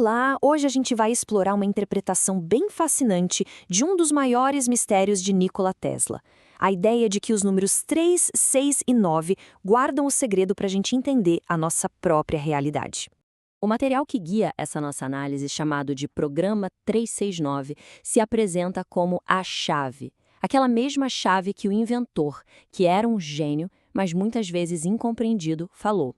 Olá! Hoje a gente vai explorar uma interpretação bem fascinante de um dos maiores mistérios de Nikola Tesla. A ideia de que os números 3, 6 e 9 guardam o segredo para a gente entender a nossa própria realidade. O material que guia essa nossa análise, chamado de Programa 369, se apresenta como a chave. Aquela mesma chave que o inventor, que era um gênio, mas muitas vezes incompreendido, falou.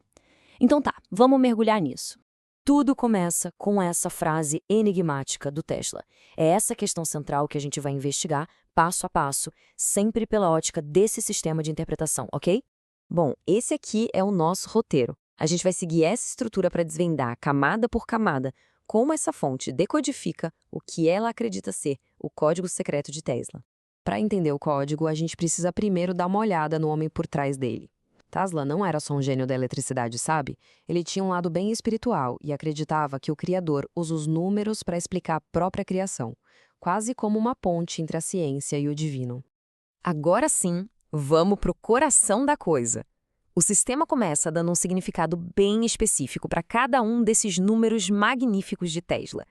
Então tá, vamos mergulhar nisso. Tudo começa com essa frase enigmática do Tesla. É essa questão central que a gente vai investigar, passo a passo, sempre pela ótica desse sistema de interpretação, ok? Bom, esse aqui é o nosso roteiro. A gente vai seguir essa estrutura para desvendar, camada por camada, como essa fonte decodifica o que ela acredita ser o código secreto de Tesla. Para entender o código, a gente precisa primeiro dar uma olhada no homem por trás dele. Tesla não era só um gênio da eletricidade, sabe? Ele tinha um lado bem espiritual e acreditava que o Criador usa os números para explicar a própria criação, quase como uma ponte entre a ciência e o divino. Agora sim, vamos pro coração da coisa. O sistema começa dando um significado bem específico para cada um desses números magníficos de Tesla.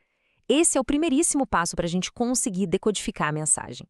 Esse é o primeiríssimo passo para a gente conseguir decodificar a mensagem.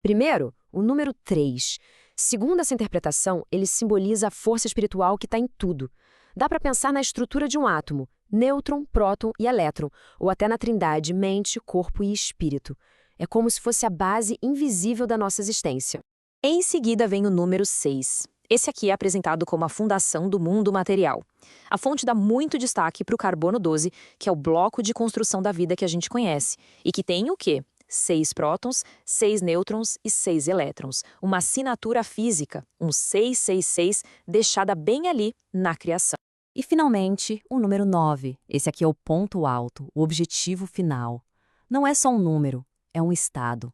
Primeiro, o número 3. Segundo essa interpretação, ele simboliza a força espiritual que está em tudo. Dá para pensar na estrutura de um átomo, nêutron, próton e elétron, ou até na trindade mente, corpo e espírito. É como se fosse a base invisível da nossa existência. Em seguida vem o número 6. Esse aqui é apresentado como a fundação do mundo material. A fonte dá muito destaque para o carbono 12, que é o bloco de construção da vida que a gente conhece, e que tem o quê? 6 prótons, 6 nêutrons e 6 elétrons. Uma assinatura física, um 666, deixada bem ali na criação. E, finalmente, o número 9. Esse aqui é o ponto alto, o objetivo final. Não é só um número, é um estado.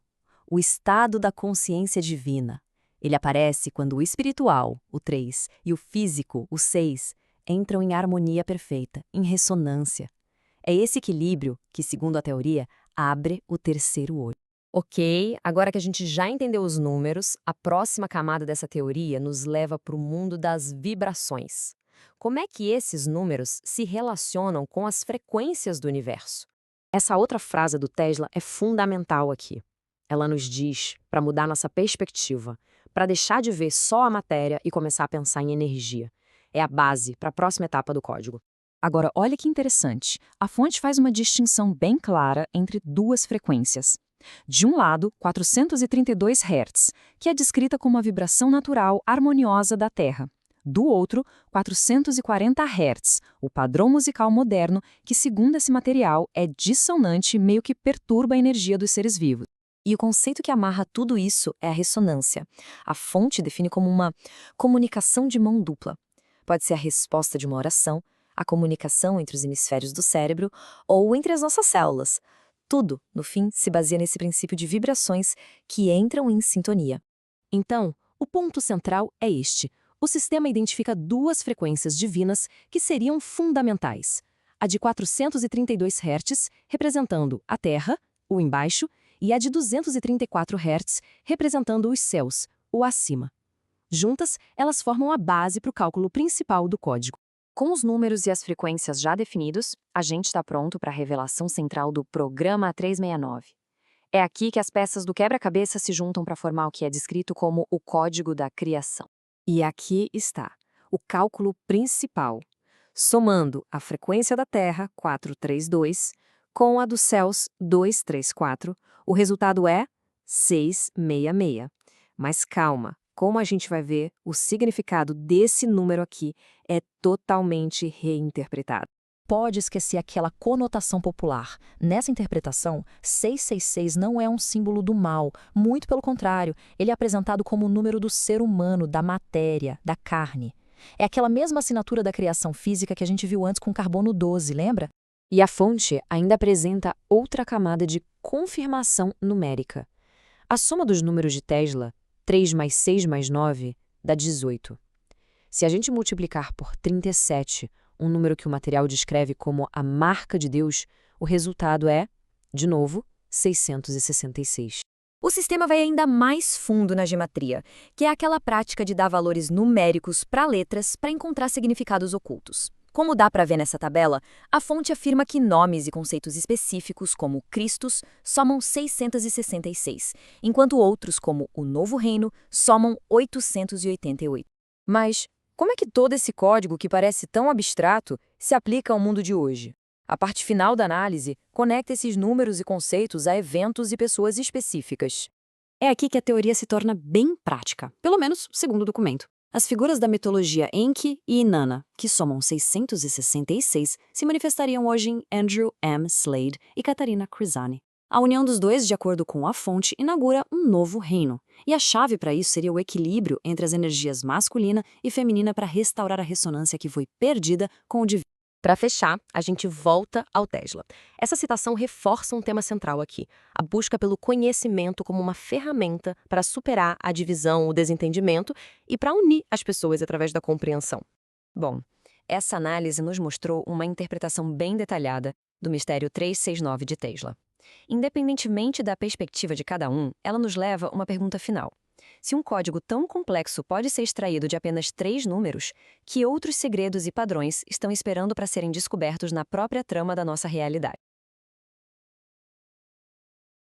O estado da consciência divina. Ele aparece quando o espiritual, o 3, e o físico, o 6, entram em harmonia perfeita, em ressonância. É esse equilíbrio que, segundo a teoria, abre o terceiro olho. Ok, agora que a gente já entendeu os números, a próxima camada dessa teoria nos leva para o mundo das vibrações. Como é que esses números se relacionam com as frequências do universo? Essa outra frase do Tesla é fundamental aqui. Ela nos diz para mudar nossa perspectiva, para deixar de ver só a matéria e começar a pensar em energia. É a base para a próxima etapa do código. Agora, olha que interessante. A fonte faz uma distinção bem clara entre duas frequências. De um lado, 432 Hz, que é descrita como a vibração natural harmoniosa da Terra. Do outro, 440 Hz, o padrão musical moderno que, segundo esse material, é dissonante e meio que perturba a energia dos seres vivos. E o conceito que amarra tudo isso é a ressonância. A fonte define como uma comunicação de mão dupla. Pode ser a resposta de uma oração, a comunicação entre os hemisférios do cérebro ou entre as nossas células. Tudo, no fim, se baseia nesse princípio de vibrações que entram em sintonia. Então, o ponto central é este. O sistema identifica duas frequências divinas que seriam fundamentais. A de 432 Hz, representando a Terra, o embaixo, e a de 234 Hz, representando os céus, o acima. Juntas, elas formam a base para o cálculo principal do código. Com os números e as frequências já definidos, a gente está pronto para a revelação central do Programa 369. É aqui que as peças do quebra-cabeça se juntam para formar o que é descrito como o Código da Criação. E aqui está, o cálculo principal. Somando a frequência da Terra, 432, com a dos céus, 234, o resultado é 666. Mas calma. Como a gente vai ver, o significado desse número aqui é totalmente reinterpretado. Pode esquecer aquela conotação popular. Nessa interpretação, 666 não é um símbolo do mal, muito pelo contrário, ele é apresentado como o número do ser humano, da matéria, da carne. É aquela mesma assinatura da criação física que a gente viu antes com carbono 12, lembra? E a fonte ainda apresenta outra camada de confirmação numérica. A soma dos números de Tesla, 3 mais 6 mais 9, dá 18. Se a gente multiplicar por 37, um número que o material descreve como a marca de Deus, o resultado é, de novo, 666. O sistema vai ainda mais fundo na gematria, que é aquela prática de dar valores numéricos para letras para encontrar significados ocultos. Como dá para ver nessa tabela, a fonte afirma que nomes e conceitos específicos, como Cristos, somam 666, enquanto outros, como o Novo Reino, somam 888. Mas como é que todo esse código, que parece tão abstrato, se aplica ao mundo de hoje? A parte final da análise conecta esses números e conceitos a eventos e pessoas específicas. É aqui que a teoria se torna bem prática, pelo menos segundo o documento. As figuras da mitologia Enki e Inanna, que somam 666, se manifestariam hoje em Andrew M. Slade e Catarina Crisani. A união dos dois, de acordo com a fonte, inaugura um novo reino. E a chave para isso seria o equilíbrio entre as energias masculina e feminina para restaurar a ressonância que foi perdida com o divino. Para fechar, a gente volta ao Tesla. Essa citação reforça um tema central aqui, a busca pelo conhecimento como uma ferramenta para superar a divisão, o desentendimento e para unir as pessoas através da compreensão. Bom, essa análise nos mostrou uma interpretação bem detalhada do mistério 369 de Tesla. Independentemente da perspectiva de cada um, ela nos leva a uma pergunta final. Se um código tão complexo pode ser extraído de apenas 3 números, que outros segredos e padrões estão esperando para serem descobertos na própria trama da nossa realidade?